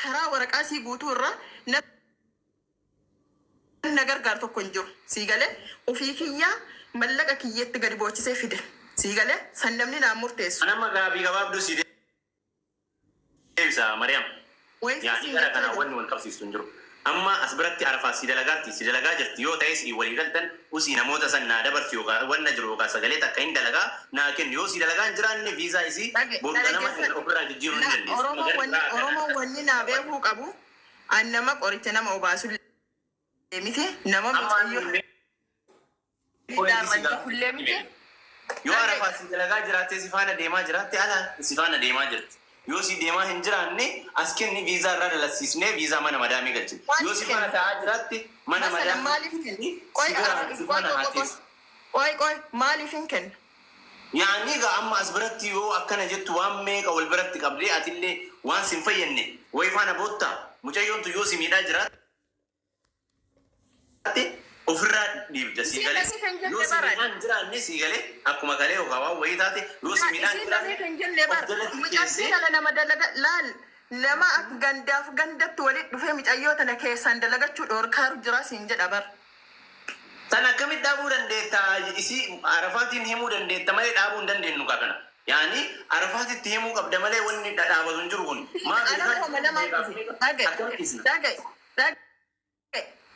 karaa waraqaasii guutuu irra nagar gaar tokko hin jiru. Sii galee ofii kiyyaa mallaqa kiyyeetti gadi boochisee fide. Sii galee san namni naan murteessu. Anamma gaabii gabaabduu sii deebisa Mariam. Yaani gara kana wanni wal qabsiistu hin jiru. Amma as biratti arafaa si dalagaa jirti yoo ta'es walii galtan usii namoota san naa dabarti yookaan wanna jiru yookaan sagalee takka hin dalagaa naa kennu yoo si dalagaa hin jiraanne viizaa isii boobda nama ofirraa jijjiiruu hin dandeessu. Oromoon wanni naa beekuu qabu an nama qoricha nama obaasu miti nama kullee miti. Yoo arafaa si dalagaa jiraatte si faana deemaa jiraatte ala si faana deemaa jirti. Yoo si deemaa hin jiraanne as kenni viizaa irraa dalassiisnee viizaa mana madaamii galchine. Yoo si faana taa'aa jiraatte mana madaamii maaliif hin kennu? Yaani egaa amma as biratti yoo akkana jettu waan meeqa wal biratti qabdee atillee waan sin fayyadne wayi faana boottaa mucayyoontu yoo si miidhaa jiraatte ofirraa dhiibda si galee yoo si miidhaan jiraanne si galee akkuma galee yookaan waan wayii taate yoo si miidhaan jiraanne nama gandaaf gandatti walitti dhufee mucayyoo tana keessaan dalagachuu dhoorkaaru jira siin jedha bar. Tan akkamitti dhaabuu dandeetta isii arafaatiin himuu dandeetta malee dhaabuu hin dandeenyu kana. Yaani arafaatitti himuu qabda malee wanni dhaabatu hin jiru kun.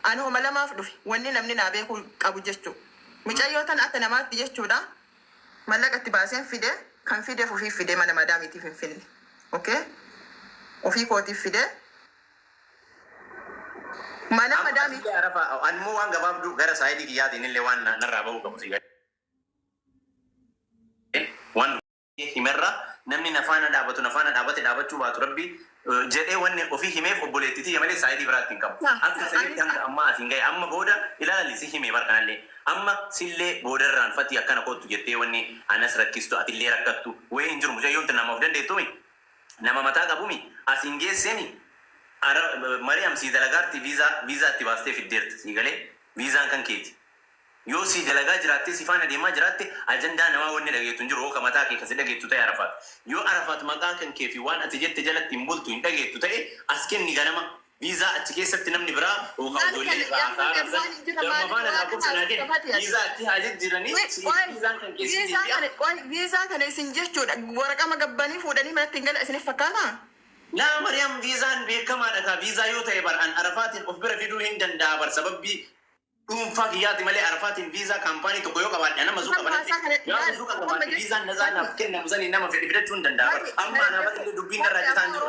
Ani homa lamaaf dhufe wanni namni naa beekuu qabu jechuudha. Mucayyoo tana akka namaatti jechuudha. Mallaqatti baaseen fide kan fideef ofii fide mana madaamiitiif hin finne. Okay? Ofii kootiif fide. Mana madaamii. Anmoo waan gabaabduu gara saayidii kiyyaatiin illee waan narraa bahuu qabu si gadi. Waan himerra namni nafaana dhaabachuu baatu rabbi jedhee wanni ofii himeef obboleettitii malee saayidii biraatti hin qabu. Akka sadiitti hanga ammaa asiin gahe amma booda ilaali si himee barkanallee amma sillee booda irraan fatii akkana kootu jettee wanni anas rakkistu atillee rakkattu wayii hin jiru mucayyoon nama of dandeettumi nama mataa qabumi asiin geessemi. Mariam si dalagaarti viizaa itti baastee fiddeerti si galee viizaan kan keeti. Yoo si dalagaa jiraatte si faana deemaa jiraatte ajandaa namaa wanni dhageettu hin jiru hooka mataa kee kasi dhageettu ta'e arafaat. Yoo arafaat maqaa kan kee fi waan ati jette jalatti hin bultu hin dhageettu ta'e as kenni ganama viizaa achi keessatti namni biraa hooka ijoollee garma faana lakkoofsa naa kenni viizaa itti haa jijjiiranii viizaan kan keessi viizaa kana isin jechuudha waraqama gabbanii fuudhanii manatti hin gala isiniif fakkaata? Laa Mariam viizaan beekamaadha kaa viizaa yoo ta'e bar an arafaatiin of bira fiduu hin danda'a bar sababbii dhuunfaa kiyyaatti malee arafaatiin viizaa kaampaanii tokko yoo qabaadhe nama zuuqa banatti yoo zuuqa qabaadhe viizaan nazaanaaf kennamu sanii nama fedhi fidachuu hin danda'a amma anaafatti illee dubbiin narraa citaan jiru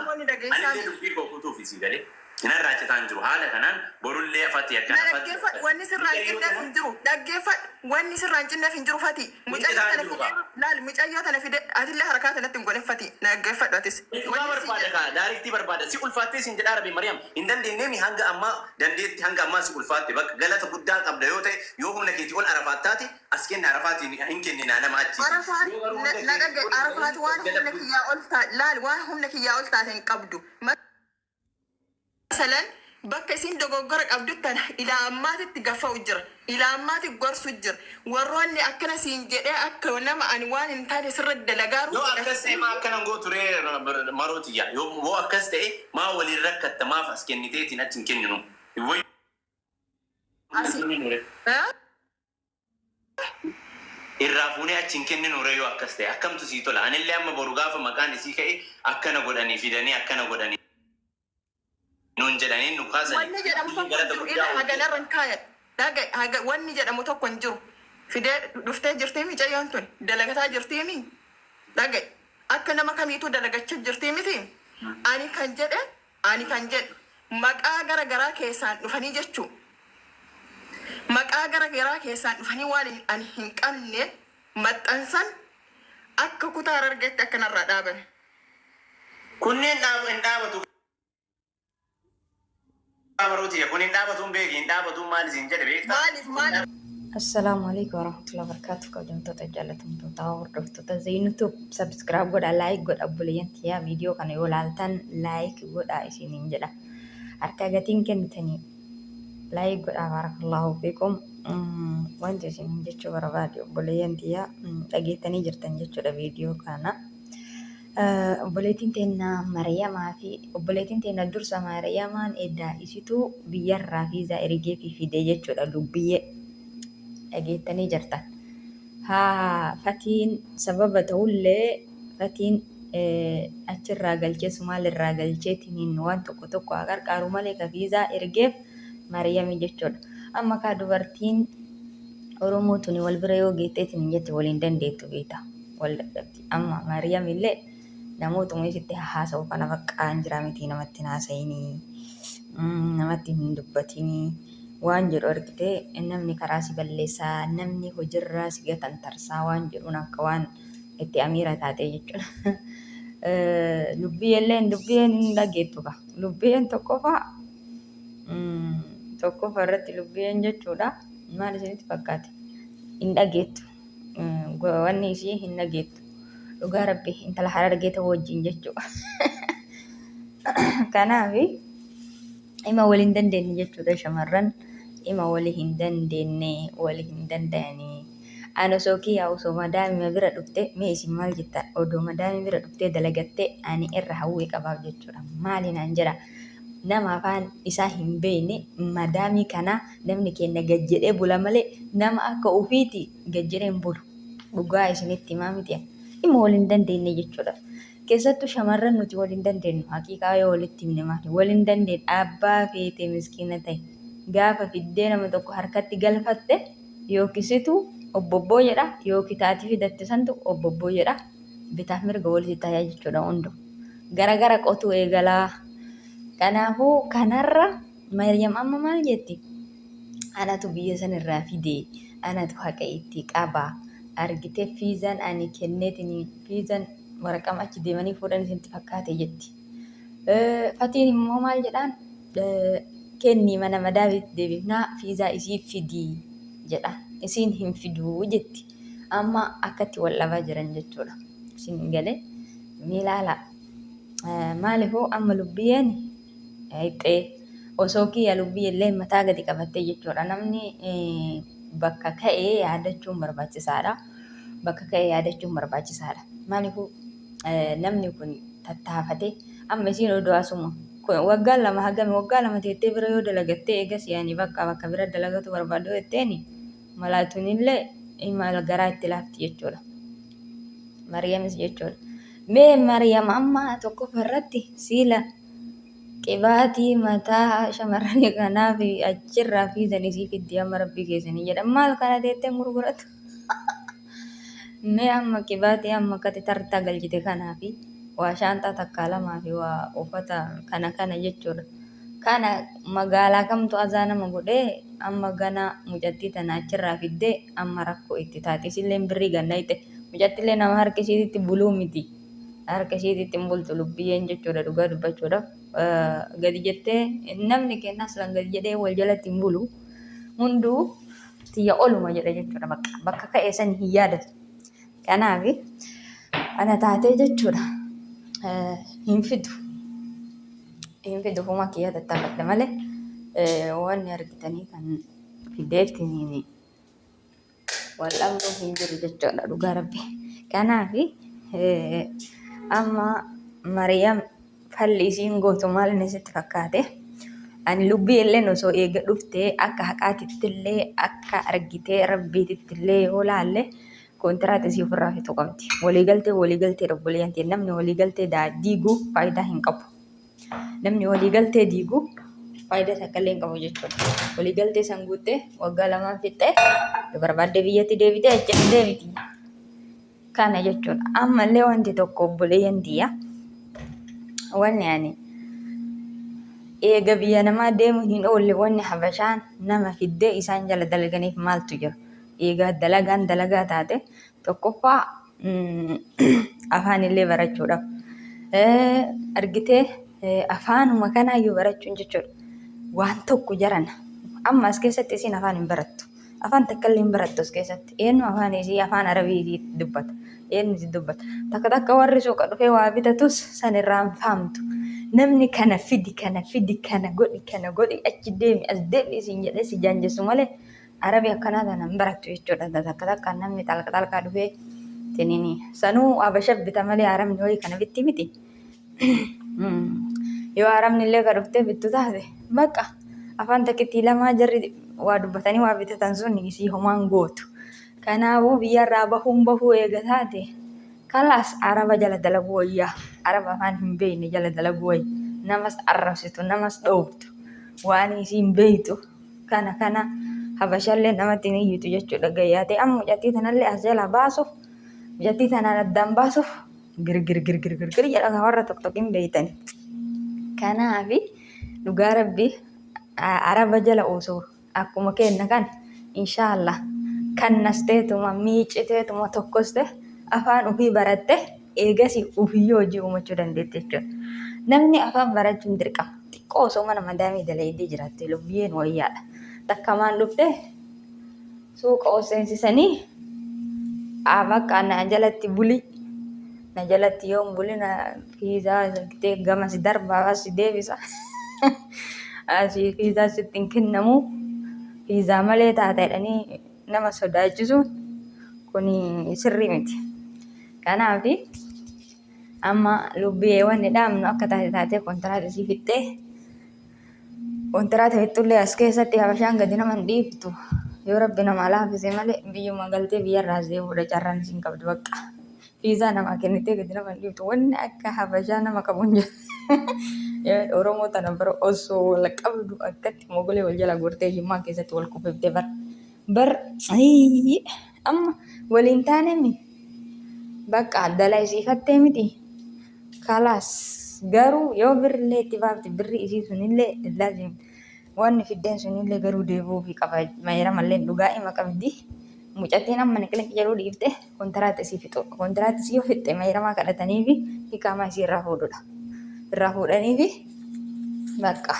anillee dubbii koo kutuuf isii galee narraa citaan jiru haala kanaan borullee afatti akkana afatti wanni sirraan cinneef hin jiru dhaggeeffadhu wanni sirraan cinneef hin jiru fati mucayyoo tana fide atillee harkaa tanatti hin godheffati dhaggeeffadhu atis dhugaa barbaada kaa daariktii barbaada si ulfaattee sin jedhaa rabi Mariam hin dandeenyeemi hanga ammaa dandeetti hanga ammaa si ulfaatte bakka galata guddaa qabda yoo ta'e yoo humna keetii ol arafaattaati as kenna arafaatiin hin kenninaa nama achi arafaat waan humna kiyyaa ol taate waan humna kiyyaa ol taate hin qabdu. Masalan bakka isin dogoggora qabduttan ilaa ammaatitti gaffa'u jira ilaa ammaatti gorsu jira warroonni akkana siin jedhee akka nama ani waan hin taane sirra dalagaaru yoo akkas ta'e maa akkanan goo turee marootiyya yoo akkas ta'e maa waliin rakkatta maaf as kenniteetiin achi hin kenninu irraa fuunee achi hin kenninu yoo akkas ta'e akkamtu sii tola anillee amma boru gaafa maqaan isii ka'e akkana godhanii fidanii akkana godhanii nun jedhanii nu kaasanii wanni jedhamu tokko hin jiru haganarra hin kaayadha wanni jedhamu tokko hin jiru fidee dhuftee jirtii mucayyoon tun dalagataa jirtii mi dhaga'e akka nama kamiituu dalagachaa jirtii miti ani kan jedhe maqaa garagaraa keessaan dhufanii jechuu maqaa garagaraa keessaan dhufanii waan ani hin qabne maxxansan akka kutaa argetti akkanarraa dhaaban kunneen hin dhaabatu السلام عليكم ورحمة الله وبركاته. كوجم تتجلى تمتطور دكتور زينتو سبسكرايب قد لايك قد أبولين تيا فيديو كان يقول علتن لايك قد عايشين إنجلا أركاجتين كنتني لايك قد بارك الله فيكم وانت سين جتشو برا فيديو أبولين تيا لقيتني جرتن جتشو الفيديو كان obboleettiin teennaa Mariyamaa fi obboleettiin teennaa dursa Mariyamaan eddaa isituu biyyarraa fiizaa ergee fi fidee jechuudha dubbiyyee dhageettanii jirtan. Haa fatiin sababa ta'ullee fatiin achirraa galchees maalirraa galcheetiniin waan tokko haa qarqaaru malee ka fiizaa ergeef Mariyamii jechuudha. Amma kaa dubartiin Oromoo tuni wal bira yoo geetteetiin jette waliin dandeettu beekta. Wal dadhabdi. Amma Mariyam illee namootuma isitti haasa'u kana baqqaan jira miti namatti haasa'inii namatti hin dubbatinii waan jedhu argitee namni karaa si balleessaa namni hojiirraa si gatantarsaa waan jedhuun akka waan itti amiira taatee jechuudha. Lubbiyeen hin dhageettu ka. Lubbiyeen tokkoffaa irratti lubbiyeen jechuudha. Maal isinitti fakkaate? Hin dhageettu. Wanni ishii hin dhageettu. Dhugaa rabbi intala Harargee ta'uu wajjin jechuudha. Kanaaf ima waliin dandeenye jechuudha shamarran. Ima walii hin danda'anii. Ani osoo kiyyaa osoo madaamii bira dhufte mee isin maal jetta? Odoo madaamii bira dhuftee dalagattee ani irra hawwii qabaaf jechuudha. Maali naan jedha? Nama afaan isaa hin beekne madaamii kana namni keenya gajjedhee bula malee nama akka ofiiti gajjedhee hin bulu. Dhugaa isinitti himaa miti. Ima waliin dandeenye jechuudha. Keessattuu shamarran nuti waliin dandeenyu haqiiqaa yoo walitti himne maali? Waliin dandeenyu abbaa feetee miskiina ta'e gaafa fiddee nama tokko harkatti galfatte yookisitu obbobboo jedha yookiin taati fidatte santu obbobboo jedha. Bitaaf mirga walitti taa'aa jechuudha hundu. Gara qotuu eegalaa. Kanaafuu kanarra Maryam amma maal jetti? Anatu biyya sanirraa fidee, anatu haqa itti qabaa. Argitee fiizaan ani kenneetiin fiizaan waraqama achi deemanii fuudhan isinitti fakkaate jetti. Fatiin immoo maal jedhaan? Kennii mana madaabiitti deebifnaa fiizaa isii fidii jedha. Isiin hin fiduu jetti. Amma akkatti wal dhabaa jiran jechuudha. Isin galee miilaala. Maaliifuu amma lubbiyeen Ayxee osoo kiyya lubbii illee mataa gadi qabattee jechuudha. Namni bakka ka'ee yaadachuun barbaachisaadha. Maaliifuu namni kun tattaafatee amma isiin odoo asuma waggaa lama teettee bira yoo dalagattee eegas yaani bakka bira dalagatu barbaadu jetteeni malaatuun illee imala garaa itti laafti jechuudha. Mariyamis jechuudha. Mee Mariyam amma tokkoffaa irratti siila qibaatii mataa shamarranii kanaaf achirraa fiizan isii fiddee amma rabbii keessanii jedhan maal kana teettee gurguratu? Mee amma qibaatii amma akkati tartaa galchite kanaaf waa shaantaa takkaa lamaa fi waa uffata kana jechuudha. Kana magaalaa kamtu azaa nama godhee amma gana mucattii tana achirraa fiddee amma rakkoo itti taate isillee birrii ganna itti mucattillee nama harka isheetitti buluu miti. Harka isheetitti hin bultu lubbiyyeen jechuudha dhugaa dubbachuudhaaf. Gadi jettee namni kennaas lan gadi jedhee wal jalatti hin bulu. Hunduu tiyya oluma jedha jechuudha bakka ka'ee san hin yaadatu. Kanaaf ana taatee jechuudha hin fidu fuuma kiyya tattaafadha malee wanni argitanii kan fideettiniin wal dhabduu hin jiru jechuudha dhugaa rabbi. Kanaaf amma Mariyam falli isiin gootu maal inni sitti fakkaate? Ani lubbii illee osoo eega dhuftee akka haqaatittillee akka argitee rabbiitittillee yoo laalle kontiraata isii ofirraa fitu qabdi. Waliigaltee obboleeyyantii namni waliigaltee diiguu faayidaa hin qabu. Namni waliigaltee diiguu faayidaa takkallee hin qabu jechuudha. Waliigaltee san guuttee waggaa lamaan fixxee barbaadde biyyatti deebitee achitti deebiti. Kana jechuudha. Ammallee wanti tokko obboleeyyantiidha. Wanni ani eega biyya namaa deemuun hin oolle wanni habashaan nama fiddee isaan jala dalaganiif maaltu jira? Eegaa dalagaa taate tokkoffaa afaan illee barachuudhaaf. Argitee afaanuma kanaayyuu barachuun jechuudha. Waan tokko jaran amma as keessatti isiin afaan hin barattu. Afaan takkallee hin barattu as keessatti. Eenyu afaan isii afaan arabii dubbata. Eenyu dubbata. Takka warri suuqa dhufee waa bitatus san irraan faamtu. Namni kana fidi kana godhi achi deemi as deemi isiin jedhee si jaanjessu malee arabii akkanaa tana hin barattu jechuudha. Takka namni talqa dhufee Tinini sanuu abasha bita malee aramni wayii kana bitti miti. Yoo aramni illee ka dhuftee bittu taate bakka afaan takkitti lamaa jarri waa dubbatanii waa bitatan sun isii homaan gootu. Kanaafuu biyyarraa bahuu eega taate kalaas araba jala dalagu wayyaa. Araba afaan hin beekne jala dalagu wayya. Namas arrabsitu namas dhooftu waan isiin beektu kana habashallee namatti hin iyyitu jechuudha gayyaatee amma mucattii tanallee as jala baasuuf mucattii tanaan addaan baasuuf girgir jedha kan warra tokkokin beeytani. Kanaafi dhugaa rabbii araba jala osoo akkuma kenna kan inshaallah kan nasteetuma miiciteetuma tokkoste afaan ofii baratte eegasi ofiyyoo hojii uumachuu dandeetti jechuudha. Namni afaan barachuun dirqama. Xiqqoo osoo mana madaamii dalaydee jiraatte lubbiyyeen wayyaadha. Takkamaan dhufte suuqa oseensisanii bakka na jalatti buli. Na jalatti yoon buli na fiizaa gama si darbaa si deebisa. Asii fiizaa sitti hin kennamu. Fiizaa malee taatedhanii nama sodaachisuun kuni sirrii miti. Kanaafi amma lubbii wanni dhaamnu akka taate kontiraata isii fixxee kontiraata fixxullee as keessatti habashaan gadi nama hin dhiiftu yoo rabbi nama laafise malee biyyuma galtee biyyarraa as deemuudha carraan isiin qabdu bakka fiizaa namaa kennitee gadi nama hin dhiiftu wanni akka habashaa nama qabuun jira Oromoo tana bira osoo wal qabdu akkatti mogolee wal jala gortee himmaa keessatti wal kufiftee bar amma waliin taanemi bakka addalaa isiifattee miti. Kalaas garuu yoo birrillee itti baafte birri isii sunillee laazim wanni fiddeen sunillee garuu deebuu fi qaba mayra mallee dhugaa hima qabdi. Mucattiin amma niqniqi jedhuu dhiifte kontiraata isii fixu. Kontiraata isii yoo fixxe mayramaa kadhatanii fi hikaamaa isii irraa fuudhudha. Irraa fuudhanii fi bakka